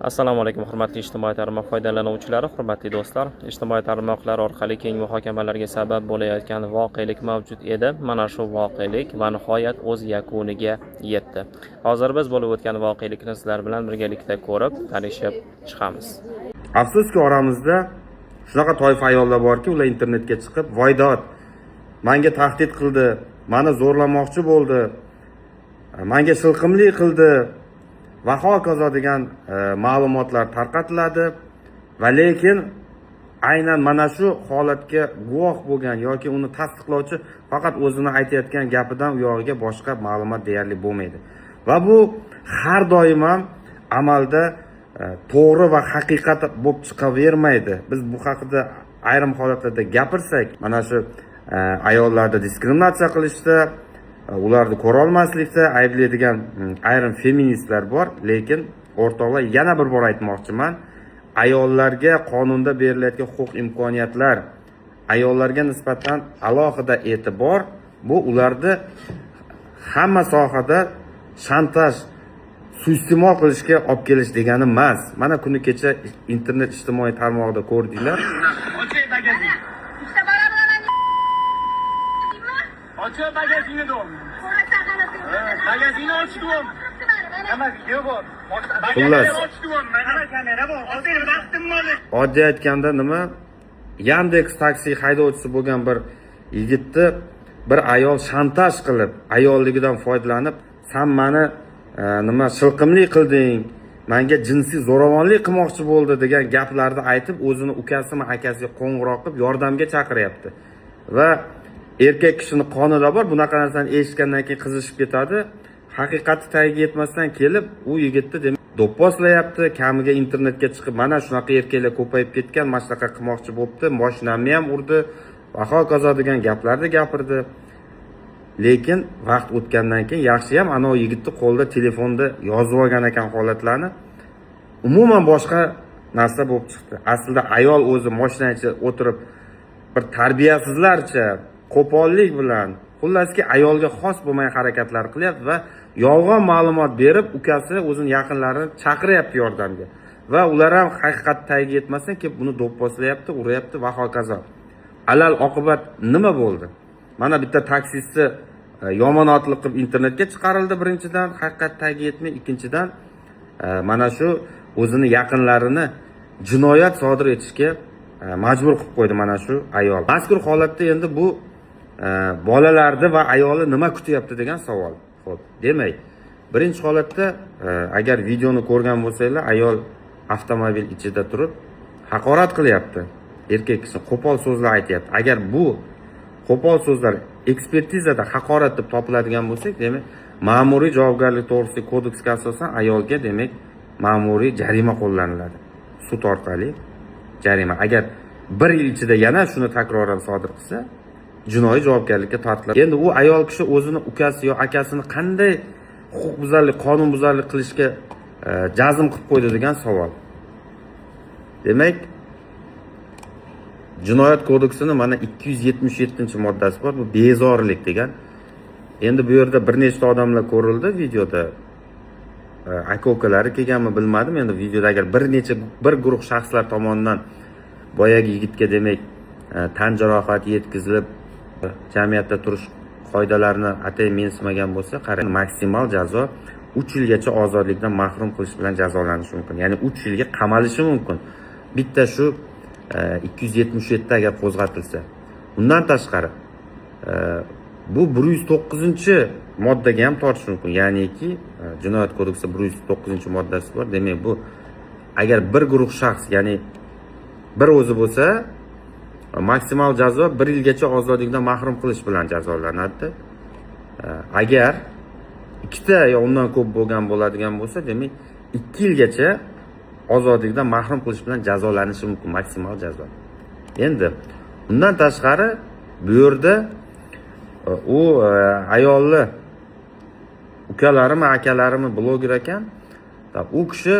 Assalomu alaykum hurmatli ijtimoiy tarmoq foydalanuvchilari, hurmatli do'stlar. Ijtimoiy tarmoqlar orqali keng muhokamalarga sabab bo'layotgan voqelik mavjud edi. Mana shu voqelik va nihoyat o'z yakuniga yetdi. Hozir biz bo'lib o'tgan voqelikni sizlar bilan birgalikda ko'rib, tanishib chiqamiz. Afsuski oramizda shunaqa toifa ayollar borki, ular internetga chiqib, "Voydod, menga tahdid qildi, meni zo'rlamoqchi bo'ldi, menga shilqimlik qildi" va hokazo degan ma'lumotlar tarqatiladi va lekin aynan mana shu holatga guvoh bo'lgan yoki uni tasdiqlovchi faqat o'zini aytayotgan gapidan u yog'iga boshqa ma'lumot deyarli bo'lmaydi. Va bu har doim ham amalda to'g'ri va haqiqat bo'lib chiqavermaydi. Biz bu haqida ayrim holatlarda gapirsak, mana shu ayollarni diskriminatsiya qilishda, ularni ko'ra olmaslikda ayblaydigan ayrim feministlar bor, lekin o'rtoqlar, yana bir bor aytmoqchiman, ayollarga qonunda berilayotgan huquq imkoniyatlar, ayollarga nisbatan alohida e'tibor, bu ularni hamma sohada shantaj, suiiste'mol qilishga olib kelish degani emas. Mana kuni kecha internet ijtimoiy tarmog'ida ko'rdinglar. Açıyor bagajini de olmuyor. Bagajini açtım. Ama video bor. Bagajini açtım. Mana kamera bor. Hozir vaqtim bor. Oddiy aytganda nima? Yandex taksi haydovchisi bo'lgan bir yigitni bir ayol shantaj qilib, ayolligidan foydalanib, "Sen meni nima shilqimlik qilding, menga jinsiy zo'ravonlik qilmoqchi bo'ldi" degan gaplarni aytib, o'zini ukasimi, akasiga qo'ng'iroq qilib yordamga chaqiryapti. Va erkak kishining qonida bor, bunaqa narsani eshitgandan keyin qizishib ketadi. Haqiqati tagiga yetmasdan kelib, u yigitni demak do'pposlayapti, kamiga internetga chiqib, "Mana shunaqa erkaklar ko'payib ketgan, mana shunaqa qilmoqchi bo'libdi, mashinamni ham urdi" va hokazo degan gaplarni gapirdi. Lekin vaqt o'tgandan keyin yaxshi ham ana yigitni qo'lida telefonda yozib olgan ekan holatlarni. Umuman boshqa narsa bo'lib chiqdi. Aslida ayol o'zi mashina ichida o'tirib bir tarbiyasizlarcha, qo'pollik bilan, xullaski ayolga xos bo'lmagan harakatlar qilyapti va yolg'on ma'lumot berib, ukasi o'zining yaqinlarini chaqiryapti yordamga. Va ular ham haqiqat tagiga yetmasdan kelib buni do'pposlayapti, uryapti va hokazo. Alal oqibat nima bo'ldi? Mana bitta taksisti yomonotlik qilib internetga chiqarildi birinchidan, haqiqat tagiga yetmay, ikkinchidan mana shu o'zini yaqinlarini jinoyat sodir etishga majbur qilib qo'ydi mana shu ayol. Mazkur holatda endi bu bolalarni va ayoli nima kutyapti degan savol. Xo'p, demak, birinchi holatda agar videoni ko'rgan bo'lsanglar, ayol avtomobil ichida turib haqorat qilyapti. Erkak kishi qo'pol so'zlar aytyapti. Agar bu qo'pol so'zlar ekspertizada haqorat deb topiladigan bo'lsak, demak, ma'muriy javobgarlik to'g'risidagi kodeksga asosan ayolga demak ma'muriy jarima qo'llaniladi. Sud orqali jarima. Agar 1 yil ichida yana shuni takroran sodir qilsa, jinoiy javobgarlikka tortiladi. Endi u ayol kishi o'zini ukasi yo akasini qanday huquqbuzarlik, qonunbuzarlik qilishga jazm qilib qo'ydi degan savol. Demak, Jinoyat kodeksining mana 277-moddasi bor. Bu bezorilik degan. Endi bu yerda bir nechta odamlar ko'rildi videoda. Aka-ukalari kelganmi bilmadim. Endi videoda agar bir guruh shaxslar tomonidan boyagi yigitga demak tan jarohati yetkazilib, jamiyatda turish qoidalarini atay mensimagan bo'lsa, qarang, maksimal jazo 3 yilgacha ozodlikdan mahrum qilish bilan jazolanishi mumkin. Ya'ni 3 yilga qamalishi mumkin. Bitta shu 277 agar qo'zg'atilsa. Undan tashqari bu 109-moddaga ham tortish mumkin. Ya'niki Jinoyat kodeksi 109-moddasi bor. Demak, bu agar bir guruh shaxs, ya'ni bir o'zi bo'lsa, maksimal jazo 1 yilgacha ozodlikdan mahrum qilish bilan jazolanadi. Agar ikkita yo undan ko'p bo'lgan bo'ladigan bo'lsa, demak 2 yilgacha ozodlikdan mahrum qilish bilan jazolanishi mumkin, maksimal jazo. Endi undan tashqari bu yerda u ayolni ukalarimi, akalarimi bloger ekan. U kishi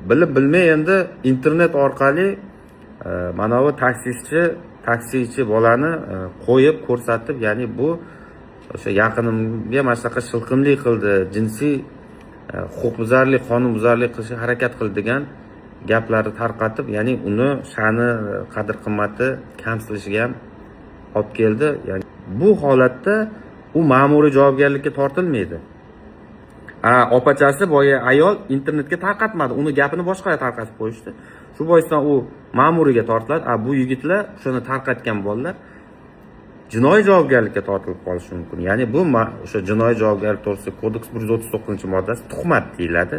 bilib bilmay endi internet orqali mana bu taksichi bolani qo'yib ko'rsatib, ya'ni bu o'sha yaqinimga mana shunaqa shilqimlik qildi, jinsiy huquqbuzarlik, qonunbuzarlik qilishga harakat qiladigan gaplarni tarqatib, ya'ni uni sha'ni, qadr qimmati kamsitilishiga ham olib keldi. Ya'ni bu holatda u ma'muriy javobgarlikka tortilmaydi. Opachasi boya ayol internetga tarqatmadi, uni gapini boshqaga tarqatib qo'yishdi. Shu boisdan u ma'muriyga tortiladi. Bu yigitlar shuni tarqatgan bolalar jinoiy javobgarlikka tortilib qolishi mumkin. Ya'ni bu o'sha jinoiy javobgarlik to'g'risida kodeks 139-moddasi tuhmat deyiladi.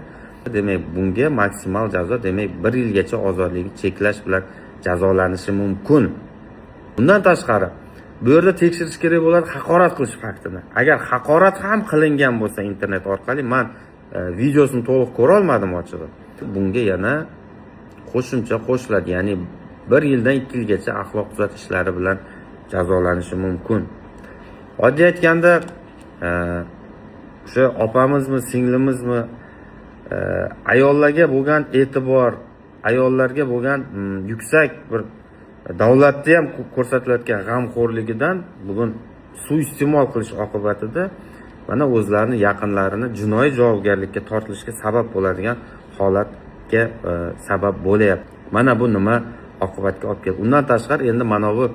Demak, bunga maksimal jazo, demak 1 yilgacha ozodlikni cheklash bilan jazolanishi mumkin. Bundan tashqari, bu yerda tekshirish kerak bo'ladi haqorat qilish faktini. Agar haqorat ham qilingan bo'lsa internet orqali, men videosini to'liq ko'ra olmadim ochig'i. Bunga yana qo'shimcha qo'shiladi, ya'ni 1 yildan 2 yilgacha axloq tuzatish ishlari bilan jazolanishi mumkin. Oddiy aytganda, o'sha opamizmi, singlimizmi ayollarga bo'lgan e'tibor, ayollarga bo'lgan yuksak bir davlatda ham ko'rsatilayotgan g'amxo'rligidan bugun suiiste'mol qilish oqibatida mana o'zlarini yaqinlarini jinoiy javobgarlikka tortilishga sabab bo'ladigan holatga sabab bo'layapti. Mana bu nima oqibatga olib keldi. Undan tashqari endi mana bu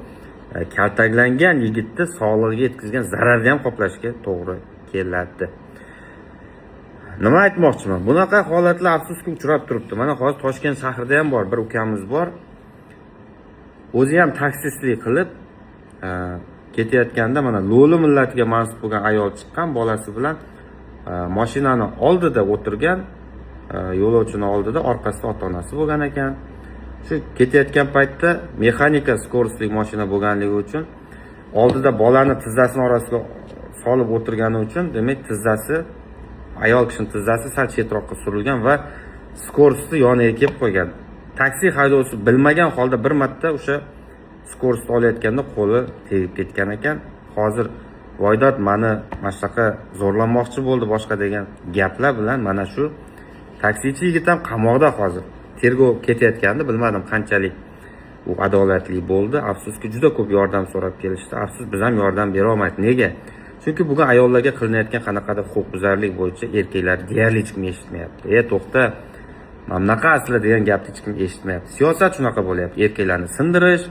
kaltaklangan yigitni sog'lig'iga yetkazgan zararni ham qoplashga to'g'ri keladi. Nima aytmoqchiman? Bunaqa holatlar afsuski uchrab turibdi. Mana hozir Toshkent shahrida ham bor, bir ukamiz bor. O'zi ham taksistlik qilib ketayotganda mana lo'li millatiga mansub bo'lgan ayol chiqqan, bolasi bilan mashinani oldida o'tirgan, yo'lovchini oldida, orqasida ota-onasi bo'lgan ekan. Shu ketayotgan paytda mexanika skorostlik mashina bo'lganligi uchun oldida bolani tizzasini orasiga solib o'tirgani uchun, demak tizzasi, ayol kishining tizzasi sal chetroqqa surilgan va skorosti yoniga kelib qo'ygan. Taksi haydovchisi bilmagan holda bir marta o'sha skorost olayotganda qo'li tegib ketgan ekan. Hozir voydod meni mashaqa zo'rlanmoqchi bo'ldi boshqa degan gaplar bilan mana shu taksichi yigit ham qamoqda hozir. Tergov ketayotganda bilmadim qanchalik u adolatli bo'ldi. Afsuski juda ko'p yordam so'rab kelishdi. Afsus biz ham yordam bera olmaydi. Nega? Chunki bugun ayollarga qilinayotgan qanaqadir huquqbuzarlik bo'yicha erkaklar deyarli hech kim eshitmayapti. To'xta, mamlaqa asli degan gapni hech kim eshitmayapti. Siyosat shunaqa bo'lyapti. Erkaklarni sindirish,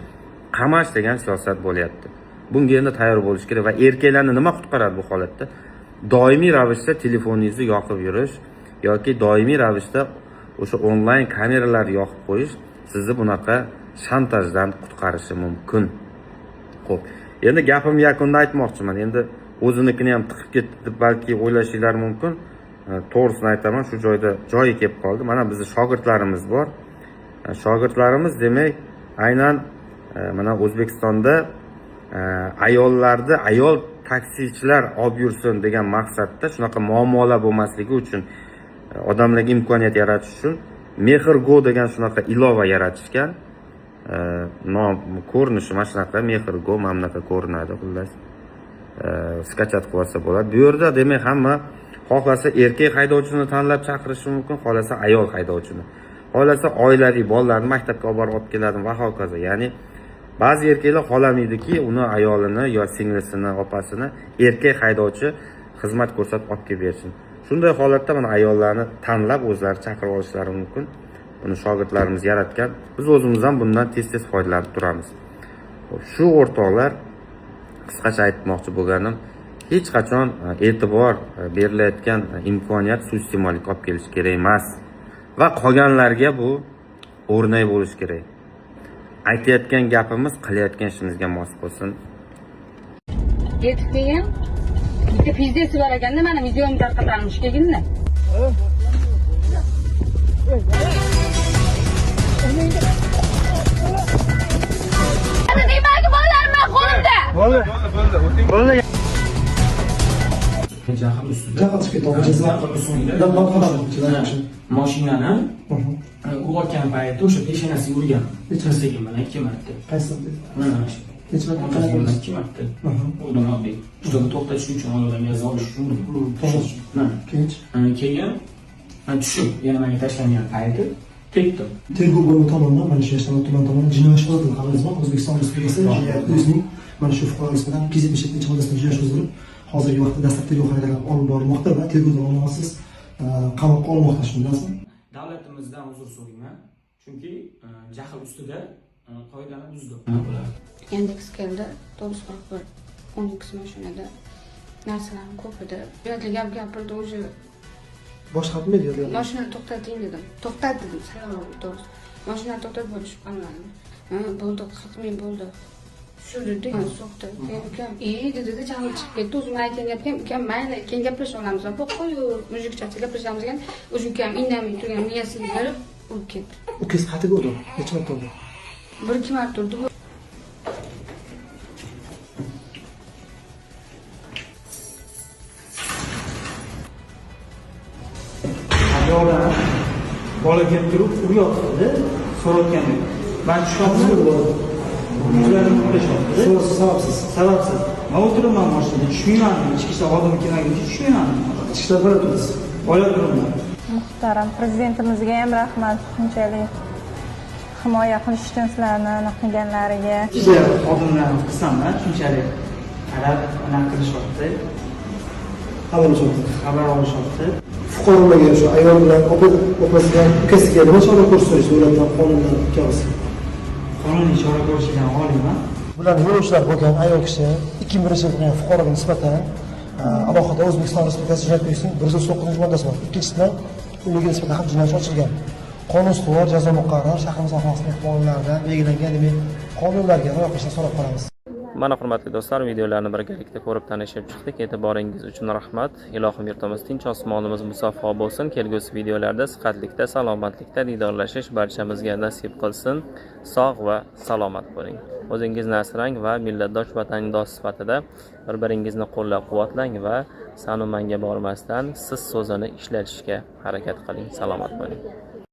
qamash degan siyosat bo'lyapti. Bunga endi tayyor bo'lish kerak va erkaklarni nima qutqaradi bu holatda? Doimiy ravishda telefoningizni yoqib yurish yoki doimiy ravishda o'sha onlayn kameralarni yoqib qo'yish sizni bunaqa shantajdan qutqarishi mumkin. Xo'p, endi gapimni yakunida aytmoqchiman. Endi o'zinikini ham tiqib ketdi deb balki o'ylashinglar mumkin. To'g'risini aytaman, shu joyda joyi kelib qoldi. Mana bizning shogirdlarimiz bor. Shogirdlarimiz demak aynan mana O'zbekistonda ayol taksichilar olib yursin degan maqsadda shunaqa muammolar bo'lmasligi uchun odamlarga imkoniyat yaratish uchun Mehr.go degan shunaqa ilova yaratishgan. Nom ko'rinishi mana shunaqa Mehr.go mamlakat ko'rinadi xullas. Skachat qilib olsa bo'ladi. Bu yerda demak hamma xohlasa erkak haydovchini tanlab chaqirishi mumkin, xohlasa ayol haydovchini. Xohlasa oilaviy bolalarni maktabga olib borib keladi va hokazo. Ya'ni ba'zi erkaklar xohlamaydiki, uni ayolini yo singlisini, opasini erkak haydovchi xizmat ko'rsatib olib kelib bersin. Shunday holatda mana ayollarni tanlab o'zlari chaqirib olishlari mumkin. Buni shogirdlarimiz yaratgan. Biz o'zimiz ham bundan tez-tez foydalanib turamiz. Shu o'rtoqlar, qisqacha aytmoqchi bo'lganim, hech qachon e'tibor berilayotgan imkoniyat suiiste'molga olib kelish kerak emas va qolganlarga bu o'rnak bo'lish kerak. Aytayotgan gapimiz qilayotgan ishimizga mos bo'lsin. Yetib kelgan. Bitta pizdesi bor ekanda, mana videomni tarqatarmish kelganda. Ana nimaga bo'larman qo'limda? Bo'ldi. Mashinani urayotgan paytda o'sha peshonasiga urgan. Nechasiga mana 2 marta. Qaysi? Mana shu. Necha marta? 2 marta. Urdim oddiy. Juda to'xtatish uchun oldimga yoza olish uchun urdim. Mana. Keyin tushib yana menga tashlangan payti tekdim. Tergov bo'limi tomonidan mana shu Yashnobod tuman tomonidan jinoiy ish qo'zg'atilgan xabaringiz O'zbekiston Respublikasi jinoyat kodeksining mana shu fuqaro nisbatan 277-moddasiga jinoiy ish qo'zg'atilib, hozirgi vaqtda dastlabki tergov harakatlari olib borilmoqda va tergov davomida qamoqqa olmoqda, shu bilasizmi? Davlatimizdan uzr so'rayman. Chunki jahl ustida qoidani buzdi. Yandex keldi, 941 12 mashinada narsalarni ko'p edi. Uyatli gap gapirdi, o'zi Boshqatmaydi yo'q. mashinani to'xtating dedim. To'xtat dedim, salom to'g'ri. Mashinani to'xtatib bo'lishib qolmadim. Bo'ldi, 40 ming bo'ldi. Shu dedi, so'qdi. Ukam, dedi, jahli chiqib ketdi. O'zim aytgan gapga, ukam, mayli, keyin gaplashib olamiz. Bu qo'yu, mujikchacha gaplashamiz degan, o'zi ukam indamay turgan miyasiga berib urib ketdi. Ukangiz qayerga urdi? Necha marta urdi? 1-2 marta urdi. Ayollar bola kelib turib uryapti, so'rayotganda. Men tushganimda ularni urishyapti. Sababsiz. Sababsiz. Men o'tiraman mashinada, tushmayman. Ichki ishlar xodimi kelmaguncha tushmayman. Ichki ishlar bilan turibsiz. Bola turibman. Muhtaram prezidentimizga ham rahmat, shunchalik himoya qilish uchun sizlarni qilganlariga. Ishlar xodimlarni qilsam-da, shunchalik qarab anaqa qilishyapti. Xabar olishyapti. Fuqarolarga shu ayol bilan opasiga, ukasiga nima chora ko'rsangiz, ulardan qonundan ikkamiz. Qonuniy chora ko'rishdan oliyman. Bular yo'lovchilar bo'lgan ayol kishi 2001-yilda fuqaroga nisbatan alohida O'zbekiston Respublikasi Jinoyat kodeksining 109-moddasi bor. Ikkinchisidan ularga nisbatan ham jinoyat ochilgan. Qonun ustuvor jazo muqarrar shahrimiz aholisining qonunlarida belgilangan qonunlarga rioya qilishni so'rab qolamiz. Mana hurmatli do'stlar, videolarni birgalikda ko'rib tanishib chiqdik. E'tiboringiz uchun rahmat. Ilohim yurtimiz tinch, osmonimiz musaffo bo'lsin. Kelgusi videolarda sihatlikda, salomatlikda diydorlashish barchamizga nasib qilsin. Sog' va salomat bo'ling. O'zingizni asrang va millatdosh vatandosh sifatida bir-biringizni qo'llab-quvvatlang va sanu manga bormasdan siz so'zini ishlatishga harakat qiling. Salomat bo'ling.